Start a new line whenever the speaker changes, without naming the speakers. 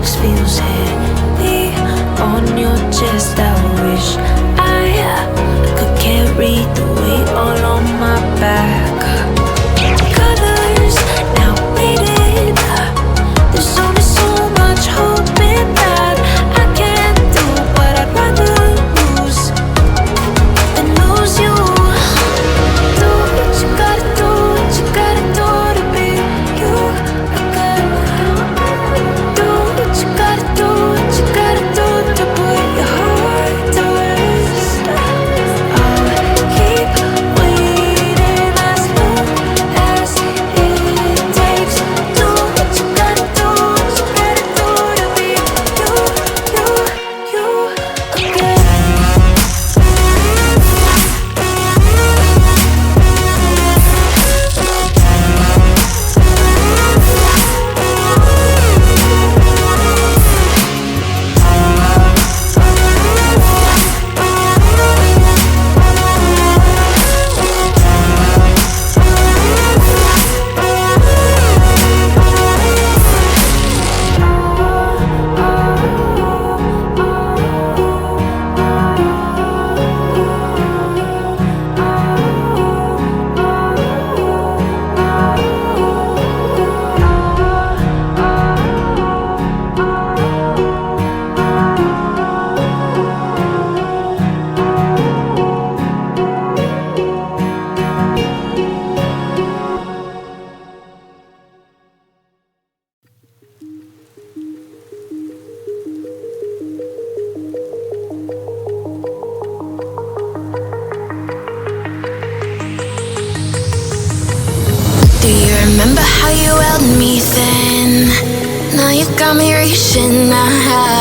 text feels heavy on your chest. I wish I could carry the weight all on my back. Colors now faded. There's only so much hoping that I can't do, but I'd rather lose than lose you. Do what you gotta do, what you gotta do to be you. I gotta do what you gotta do, what you gotta do to put your heart to rest. I'll keep waiting as long as it takes. Do what you gotta do, what you gotta do to be you again.
Do you remember how you held me then? Now you got me reaching out.